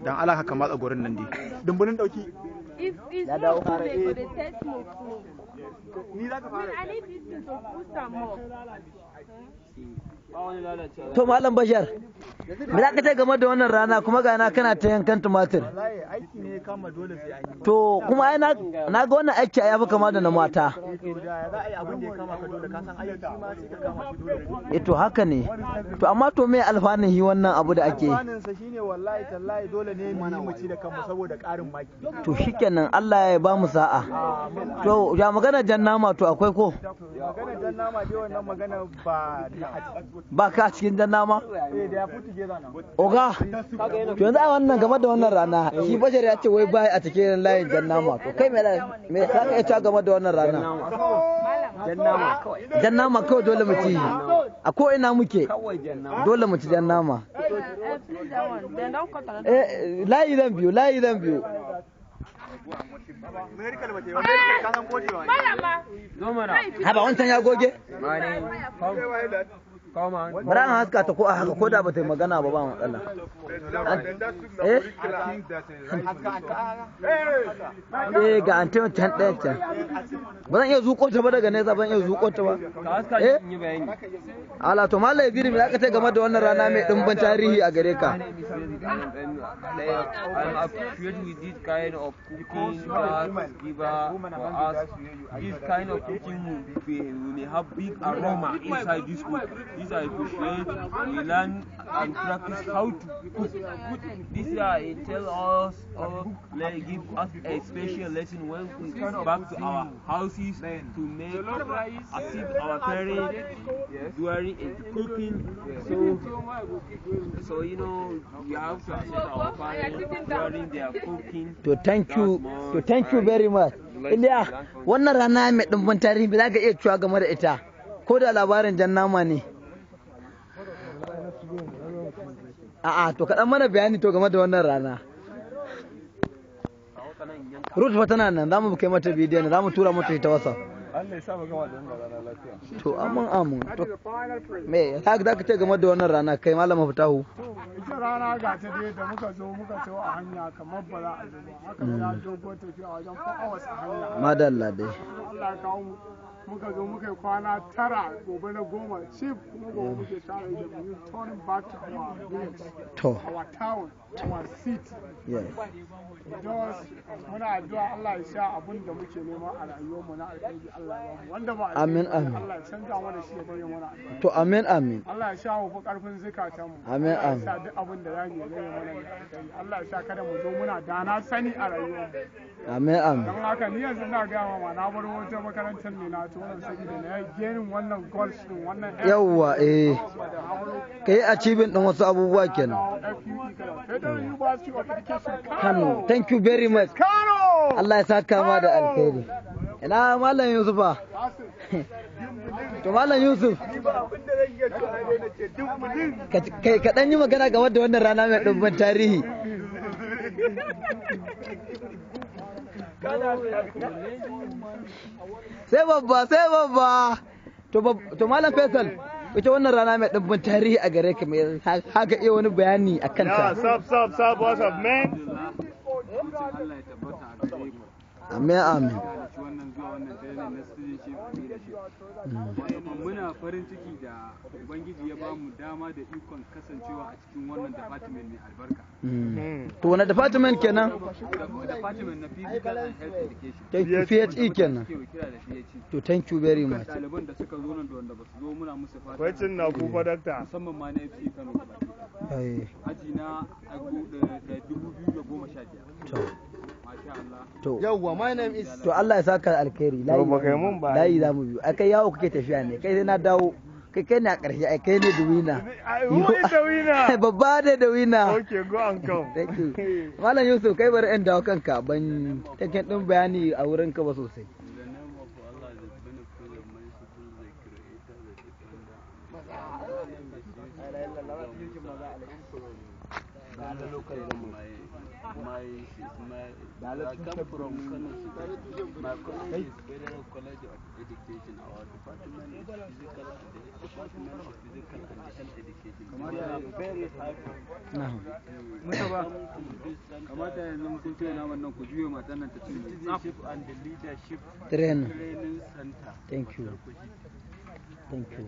dan Allah ka matsa gurin nan dai dumbunin dauki If it's not too late for the test move, ni za ka fara I need this to push some more. To Malam Bashar, me za ka ce game da wannan rana kuma ga na kana ta yankan tumatir? wallahi aiki ne kama dole sai an yi To kuma ai na ga wannan aiki ya fi kama da na mata. za a yi abin da ya kama ka dole ka san aiki ma sai ka kama shi dole To haka ne. To amma to me alfanun yi wannan abu da ake yi? alfanun sa shine wallahi tallahi dole ne mu yi mu ci da kanmu saboda karin maki To shikenan Allah ya ba mu sa'a. To ya magana jan nama to akwai ko? magana jan nama dai wannan magana ba Ba ka a cikin jan nama? da ya futu geza nan Oga, to yanzu a wannan game da wannan rana, shi Bashar ya ce wai bai a cikin layin jan nama. To kai me za ka iya cewa game da wannan rana? Jan nama kawai dole mu ci. A ko ina muke dole mu ci jan nama. Please, that one. Then don't cut another. Layi zan biyu. medical ba ce medical ka san gojewa Malama. Haba wancan ya goge? Bari an haska ta ko a haka ko da ba ta yi magana ba matsala. Ga an taimaka can ɗaya can. Ba zan iya zuƙo ta ba daga nesa ban iya zuƙo ta ba. Ala to Malam Yazid me zaka ce game da wannan rana mai ɗimbin tarihi a gare ka? I'm appreciated with this kind of cooking that give for us. This kind of cooking we may have big aroma inside this food. This I appreciate. We learn and practice how to cook. This year it tell us or give us a special lesson when we go back to our houses to make as if our parents during cooking. So you know we have to accept our parents during their cooking. To thank you very much. Iliya, wannan rana mai ɗimbin tarihi ba za ka iya cewa game da ita, ko da labarin jan nama ne. A'a, to kaɗan mana bayani to game da wannan rana. Ruth fa tana nan, za mu kai mata bidiyon, za mu tura mata ta WhatsApp. Allah ya sa mu gama da wannan rana lafiya To amin. To me za ka ce game da wannan rana kai Malam Fatahu? ita rana ga ta dai da muka zo a hanya kamar ba za a zo ba haka ya dogo tafiya wajen 4 hours a hanya Madalla dai. Allah ya kawo mu muka zo muka yi kwana 9 gobe na 10 chief kuma gobe muke tare da mu turning back to our village To. our town our city Yes. just muna addu'a Allah ya sa abin da muke nema a rayuwar mu na alheri Allah ya bamu wanda ba Amin, alheri amin. Allah ya canza mana shi ya bayyana mana alheri. To amin. Allah ya sha mu fi karfin zukatan mu. Amin, Allah ya amin. sa duk abin da zamu yi zai mana da alheri. Allah ya sa kada mu zo muna da na sani a rayuwar mu. Amin. Don haka ni yanzu na ga mama na bar wata makarantar ne na tona saboda na yi genin wannan goals din wannan Yawwa kai achieving din wasu abubuwa kenan. Federal University of Education Kano. Thank you very much. Kano. Allah ya saka ma da alheri. Ina Malam Yusufa? To Malam Yusuf, kai kaɗan yi magana game da wannan rana mai ɗumbin tarihi. Sai babba. To Malam Faisal, ita wannan rana mai ɗumbin tarihi a gare ka mai haka iya wani bayani a kanta. Sub, what's up, man? Amin. Muna farin ciki da Ubangiji ya bamu dama da ikon kasancewa a cikin wannan department mai albarka. To wani department kenan? Department na Physical and Health Education. Thank you, PHE kenan. Ke kira da PHE. To thank you very much. Ɗaliban da suka zo nan da wanda ba su zo muna musu fata. Kwacin na ku dakta. Musamman ma na FC Kano gaba ɗaya. Aji na a 2015. To yawwa my name is to Allah ya saka alkhairi. Layi za mu biyu. Akai yawo kuke tafiya ne. Kai sai na dawo. Kai ne a ƙarshe. Ai kai ne da wina. Who is the winner? Babba ne da wina. Okay, go and come. Thank you. Malam Yusuf kai bari in dawo kanka ban take din bayani a wurin ka ba sosai. I come from Kano State. My college is Federal College of Education. Our department is Department of Physical and Health Education. We are very happy. kamata yanzu kun ce na wannan ku juyo matan nan ta ci Citizenship and the Leadership Training. Training Center. Thank you. Thank you.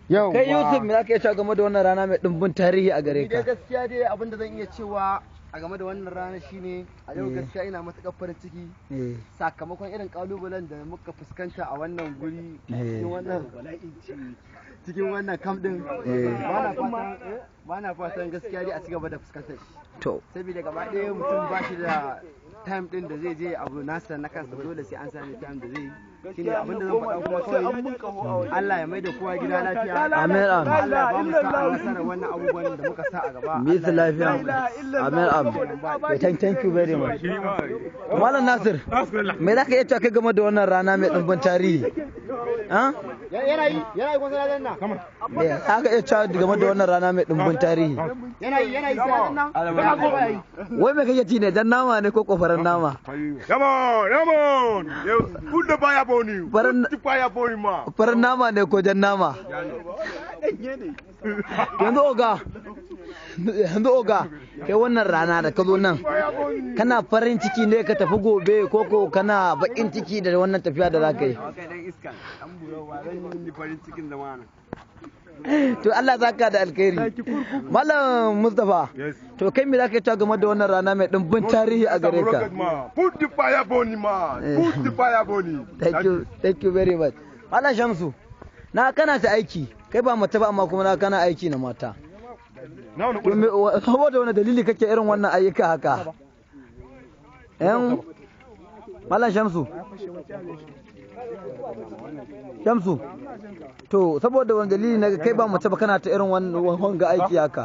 Yau. Kai Yusuf me zaka iya cewa game da wannan rana mai dimbin tarihi a gare Ni dai ka? gaskiya dai abinda zan iya cewa a game da wannan rana shine a yau gaskiya ina matuƙar farin ciki sakamakon irin kalubalen da muka fuskanta a wannan guri cikin wannan camp din bana fatan gaskiya dai a ci gaba da fuskantar shi To, saboda gaba ɗaya mutum ba shi da time din da zai je abu nasa na kansa dole sai an sami time da zai yi shine abinda zan faɗa kuma kawai Allah ya mai da kowa gida lafiya amin amin. Allah ya ba mu sa'a nasarar wannan abubuwan da muka sa a gaba Bisa lafiya. Amin amin. Thank you very much. Malam Nasir, me zaka iya cewa kai game da wannan rana mai dimbin tarihi? Ha? yana yi kusa da nan Me zaka iya cewa game da wannan rana mai dimbin tarihi? yana yi sai nan ba ko ba yi Wai me kake ci ne, jan nama ne ko kofaran nama? Ramon, put the fire upon you. Faran Put the fire upon him, ma. faran nama ne ko jan nama? Yanzu oga, kai wannan rana da ka zo nan, kana farin ciki ne ka tafi gobe ko kana bakin ciki da wannan tafiya da za ka yi? To Allah za ka da alkhairi. Malam Mustapha, to kai me za ka yi game da wannan rana mai dimbin tarihi a gare ka? Put the fire upon him, ma. Put the fire upon him. Thank you very much. Malam Shamsu, na kana ta aiki, kai ba mace ba amma kuma na kana aiki na mata. To saboda wani dalili kake irin wannan ayyuka haka? Malam Shamsu. Shamsu. To saboda wani dalili na kai ba mace ba kana ta irin wannan ga aiki haka?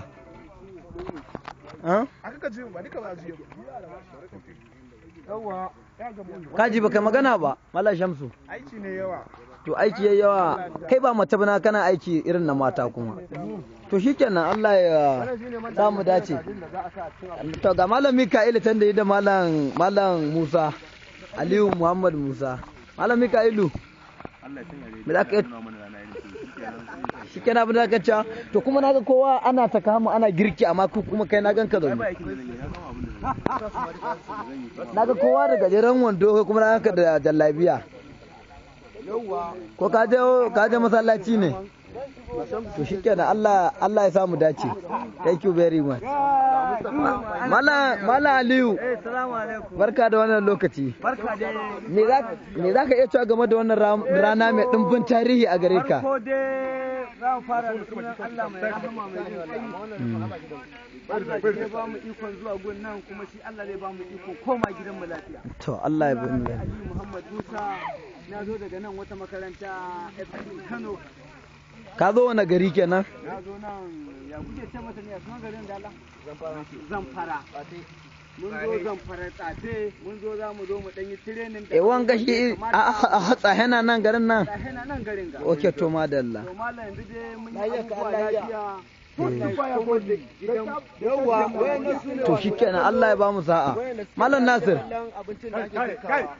Kaji ba kai magana ba, Malam Shamsu. Aiki ne yawa. To aiki yayi yawa, kai ba mace ba na kana aiki irin na mata kuma. To shikenan Allah ya samu dace. To ga Malam Mika'ilu tan da yi da Malam Musa, Aliyu Muhammad Musa. Malam Mika'ilu. Me za ka yi? Shikenan abin da ka ca. To kuma naga kowa ana ta kama ana girki amma kuma kai na ganka zaune. Naga kowa da gajeren wando kai kuma na ganka da jallabiya. Ko ka je masallaci ne? To shikenan Allah ya samu dace. Thank you very much. Mala Aliyu. Barka da wannan lokaci. barka dai Me za ka iya cewa game da wannan rana mai dimbin tarihi a gare ka? ko dai za mu fara da sunan Allah mai rahama mai jin kai Allah zai ba mu ikon zuwa gun nan kuma shi Allah zai ba mu ikon koma gidan mu lafiya To Allah ya bin Ali Muhammad Musa na zo daga nan wata makaranta FCE Kano Ka zo wani gari kenan? na zo nan ya kuke ce mata ne a sunan garin da Allah Zamfara mun zo Zamfara tsafe mun zo za mu zo mu dan yi training da Wanga shi a hatsa yana nan garin nan? tsahe na nan garin ga Oke to madalla. to malam yanzu dai mun yi abubuwa lafiya To shikenan Allah ya ba mu sa'a. Malam Nasir.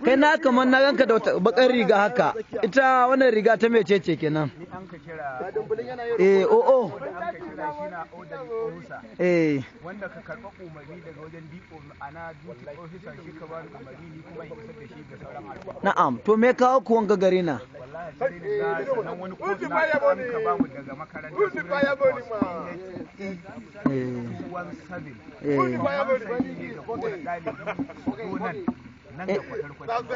Kai na kamar na ganka da wata bakar riga haka. Ita wannan riga ta mecece kenan? Oh. wanda ka karɓa umarni daga wajen DO ana duty officer shi ka ba ni umarni ni kuma in isar da shi ga sauran al'umma. Na'am, to me kawo ku wanga gari na? Wallahi sai da sannan wani course na an ka ba mu daga makaranta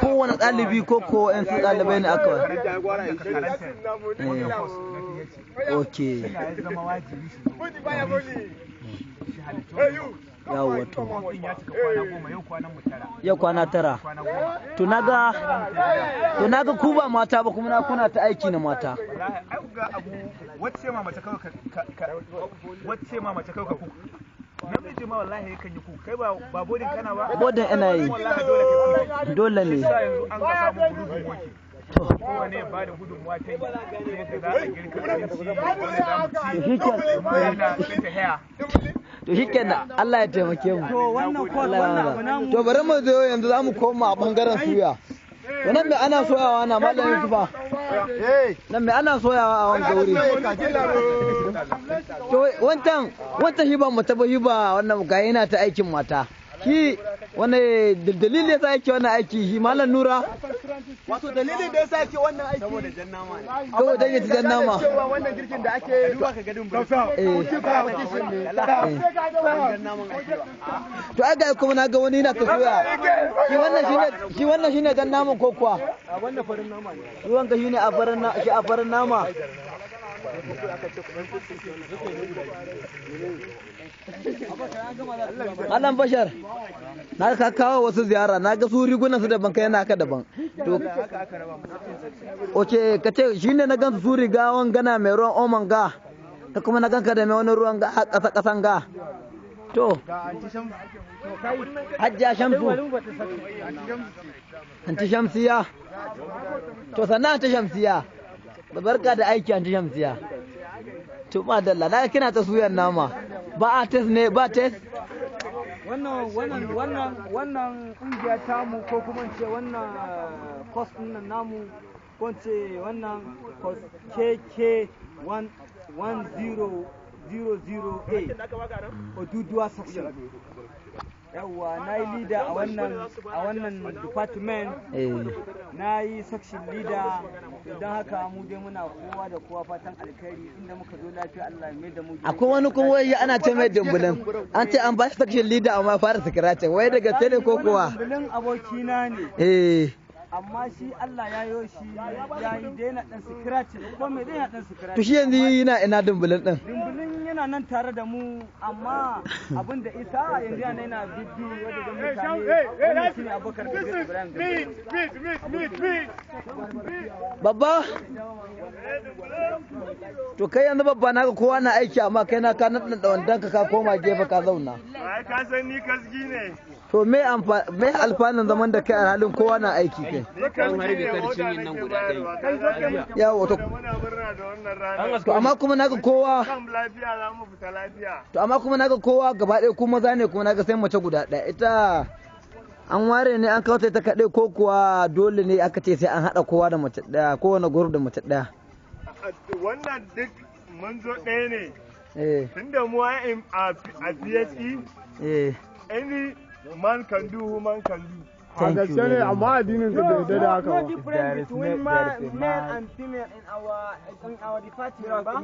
Kowane ɗalibi ko yan su ɗalibai ne aka Ok. Yawo to. Yau kwana tara. To naga ku ba mata ba kuma na kuna ta aiki na mata. Wacce ma mace kawai ka kuka. Namiji ma wallahi yakan yi kuka. Kai ba bodin kana ba? Bodin ina yi. Dole ne. Yanzu an ka samu gurubin wake. kowane ya bada gudunmuwa ta yi yadda za a girka abinci wanda za mu ci yana ta haya. To shikenan Allah ya taimake mu. To bari mu zo yanzu za mu koma a bangaren suya. Wannan me ana soyawa na malam Yusufa? Nan me ana soyawa a wanga wuri? To wancan hiba mata ba hiba wannan ga yana ta aikin mata. Shi wani dalili yasa yake wannan aiki shi malam Nura? Wato dalilin da yasa yake wannan aiki saboda jan nama ne. Saboda ya ci jan nama. Cewa wannan girkin da ake duba ka gadin ba. To aga kuma na ga wani na ta soya. Shi wannan shine jan naman ko kuwa? A wannan farin nama ne. Ruwan ka shine a farin nama. Malam Bashar, na ka kawo wasu ziyara, na ga su rigunan su daban kai naka daban. To oke ka ce shine na gan su riga gana mai ruwan oman ga, ta kuma na ganka da mai wani ruwan ga ƙasa ƙasan ga. To Hajjia Shamsu, Anti Shamsiya. To sannan Anti Shamsiya, barka da aiki Anti Shamsiya. To madalla, na kina ta suyan nama. Ba a test ne, ba test? Wannan kungiya tamu ko kuma ce wannan course din nan namu ko ce wannan course KK1000A Oduduwa section. Yawwa na yi leader a wannan department, na yi section leader, don haka mu dai muna kowa da kowa fatan alkhairi inda muka zo lafiya Allah mai da mu. Akwai wani kuma wai ana ce mai dumbulin, an ce an ba shi section leader amma fara sikirata, wai daga gaske ne ko kuwa? Dumbulin abokina ne. Amma shi Allah ya yo shi ya yi daina dan sikirati ko me daina dan sikirati. To shi yanzu yana ina dumbulin din? Dumbulin yana nan tare da mu amma abin da isa yanzu yana bibbi wanda da mutane wannan shine Abubakar Ibrahim. Babba? To kai yanzu babba naka kowa na aiki amma kai na ka naɗin da wandan ka koma gefe ka zauna. Ai ka san ni kasgi ne. To me alfanun zaman da kai a halin kowa na aiki kai? Kan harbi karcin yin nan guda ɗaya. Yawo to. To amma kuma naga kowa. Lafiya za mu fita lafiya. To amma kuma naga kowa gaba ɗaya kuma maza ne kuma naga sai mace guda ɗaya. Ita an ware ne an kawo ta kaɗai ko kuwa dole ne aka ce sai an haɗa kowa da mace ɗaya, kowane gurub da mace ɗaya. Wannan duk mun zo ɗaya ne. Tunda mu a PSE. Any man can do, woman can do. A gaske ne amma addinin ka bai da haka ba. No difference between male and female in our department ba?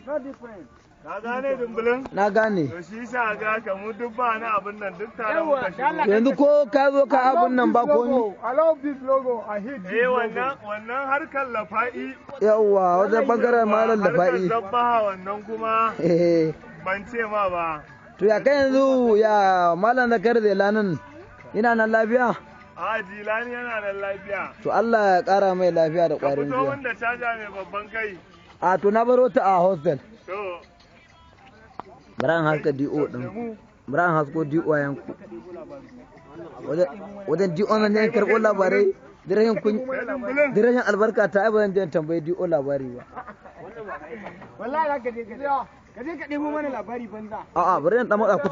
No difference. Ka gane dumbulin? Na gane. To shi sa ga ka mu duk ba na abin nan duk tare muka shi. Yanzu ko ka zo ka abin nan ba komi. I love this logo. I hate this logo. Wannan harkar lafa'i. Yawwa wajen bangaren malam lafa'i. Harkar zabbaha wannan kuma ban ce ma ba. To ya kai yanzu ya malam Zakar Zelanin ina nan lafiya? A Jilani yana nan lafiya. To Allah ya kara mai lafiya da ƙwarin jiya. Ka fito jiya. wanda caja mai babban kai. A to na baro ta a hostel. To. Baran haska DO din. Baran hasko DO yanku. Wajen DO nan ne karɓo labarai. Dirahin albarka ta ai ba zan je tambayi DO labari ba. Wallahi za ka je ka ɗebo mana labari banza. A'a bari in ɗan matsa kusa